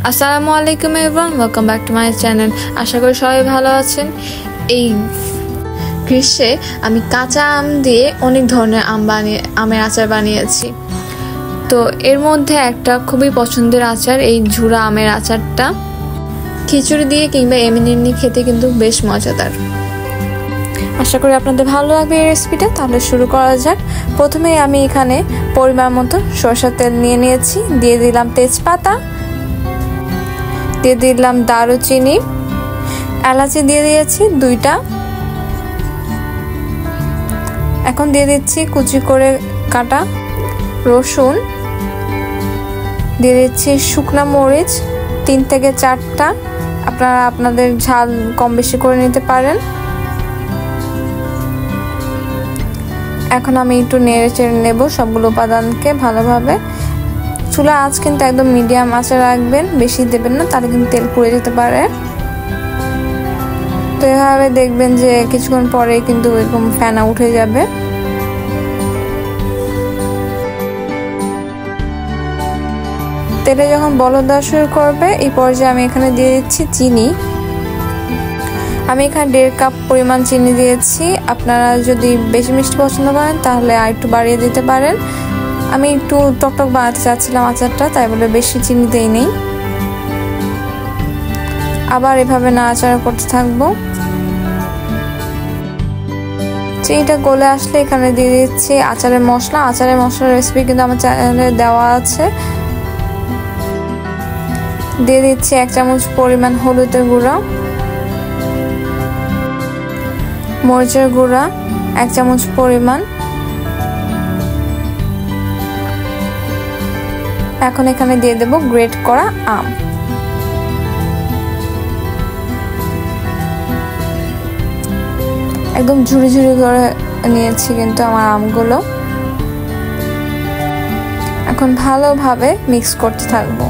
আসসালামু আলাইকুম everyone, welcome back to my channel. আশা করি সবাই ভালো আছেন। এই গ্রীষ্মে আমি কাঁচা আম দিয়ে অনেক ধরনের আমের আচার বানিয়েছি। তো এর মধ্যে একটা খুবই পছন্দের আচার এই ঝুরা আমের আচারটা। খিচুড়ি দিয়ে কিংবা এমনি খেতে কিন্তু বেশ মজাদার। আশা করি আপনাদের ভালো লাগবে এই রেসিপিটা। তাহলে শুরু করা যাক। প্রথমে আমি এখানে পরিমাণ মতো সরষের তেল নিয়ে নিয়েছি। দিয়ে দিলাম তেজপাতা, দিয়ে দিলাম দারুচিনি, এলাচি দিয়ে দিয়েছি 2টা। এখন দিয়ে দিচ্ছি কুচি করে কাটা রসুন, দিয়ে দিচ্ছি শুকনা মরিচ 3 থেকে 4টা। আপনারা আপনাদের ঝাল কম বেশি করে নিতে পারেন। এখন আমি একটু নেড়ে চেড়ে নেব সবগুলো উপাদানকে ভালোভাবে। চুলা আঁচ কিন্তু একদম মিডিয়াম আঁচে রাখবেন, বেশি দেবেন না, তাহলে কিন্তু তেল পুড়ে যেতে পারে। তো এভাবে দেখবেন যে কিছুক্ষণ পরে কিন্তু এরকম ফেনা উঠে যাবে। তেলে যখন বলক দেওয়া শুরু করবে এই পর্যায়ে আমি এখানে দিয়ে দিচ্ছি চিনি। আমি এখানে 1.5 কাপ পরিমাণ চিনি দিয়েছি। আপনারা যদি বেশি মিষ্টি পছন্দ করেন তাহলে আর একটু বাড়িয়ে দিতে পারেন। আমি একটু টকটক বানাতে চাচ্ছিলাম আচারটা, তাই বলে বেশি চিনি দেই নেই। আবার এভাবে নাড়াচাড়া করতে থাকবো। চিনিটা গলে আসলে এখানে দিয়ে দিচ্ছি আচারের মশলা। আচারের মশলার রেসিপি কিন্তু আমার চ্যানেলে দেওয়া আছে। দিয়ে দিচ্ছি 1 চামচ পরিমাণ হলুদের গুঁড়া, মরিচের গুঁড়া 1 চামচ পরিমাণ। এখন এখানে দিয়ে দেব গ্রেট করা আম। একদম ঝুড়ি ঝুড়ি করে নিয়েছি কিন্তু আমার আমগুলো। এখন ভালোভাবে মিক্স করতে থাকবো।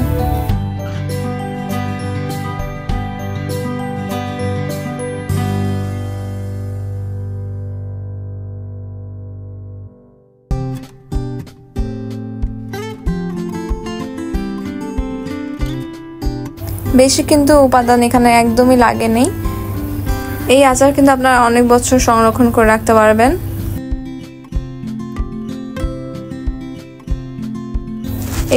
বেশি কিন্তু উপাদান এখানে একদমই লাগেনি। এই আচার কিন্তু আপনারা অনেক বছর সংরক্ষণ করে রাখতে পারবেন।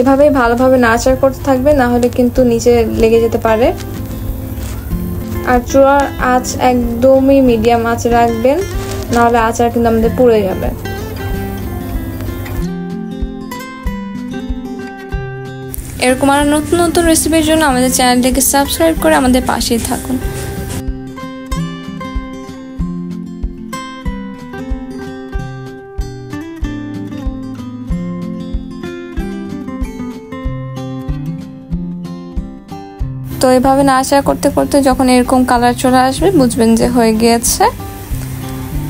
এভাবেই ভালোভাবে নাড়াচাড়া করতে থাকবে, না হলে কিন্তু নিচে লেগে যেতে পারে। আর চুলার আঁচ একদমই মিডিয়াম আঁচে রাখবেন, না হলে আচার কিন্তু আমাদের পুড়ে যাবে। এরকম আরো নতুন নতুন রেসিপির জন্য আমাদের চ্যানেলটিকে সাবস্ক্রাইব করে আমাদের পাশেই থাকুন। তো এভাবে নাড়াচাড়া করতে করতে যখন এরকম কালার চলে আসবে বুঝবেন যে হয়ে গিয়েছে।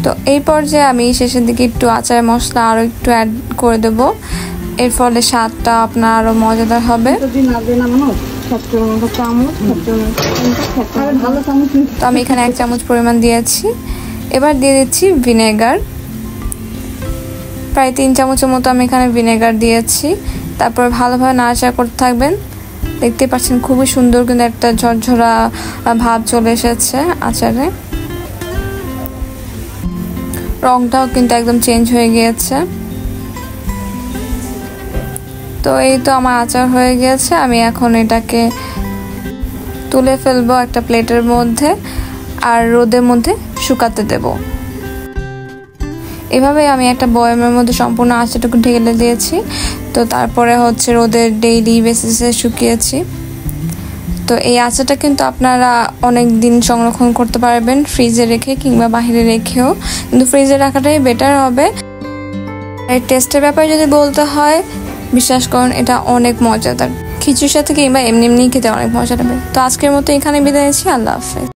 তো এই পর্যায়ে আমি শেষের দিকে একটু আচারের মশলা আরো একটু অ্যাড করে দেব। এর ফলে স্বাদটা আপনার আরো মজাদার হবে। তো আমি এখানে 1 চামচ পরিমাণ দিয়েছি। এবার দিয়ে দিচ্ছি ভিনেগার, প্রায় 3 চামচের মতো আমি এখানে ভিনেগার দিয়েছি। তারপর ভালোভাবে নাড়াচাড়া করতে থাকবেন। দেখতে পাচ্ছেন খুবই সুন্দর কিন্তু একটা ঝরঝরা ভাব চলে এসেছে আচারে। রংটাও কিন্তু একদম চেঞ্জ হয়ে গিয়েছে। তো এই তো আমার আচার হয়ে গিয়েছে। আমি এখন এটাকে তুলে ফেলবো একটা প্লেটের মধ্যে আর রোদের মধ্যে শুকাতে দেব। এভাবে আমি একটা বয়ামের মধ্যে সম্পূর্ণ আচারটুকু ঢেলে দিয়েছি। তো তারপরে রোদের ডেইলি বেসিসে শুকিয়েছি। তো এই আচারটা কিন্তু আপনারা অনেক দিন সংরক্ষণ করতে পারবেন, ফ্রিজে রেখে কিংবা বাইরে রেখেও, কিন্তু ফ্রিজে রাখাটাই বেটার হবে। এই টেস্টের ব্যাপারে যদি বলতে হয়, বিশ্বাস করুন এটা অনেক মজাদার। খিচুড়ির সাথে কিংবা এমনি খেতে অনেক মজা লাগবে। তো আজকের মতো এখানে বিদায় নিচ্ছি। আল্লাহ হাফেজ।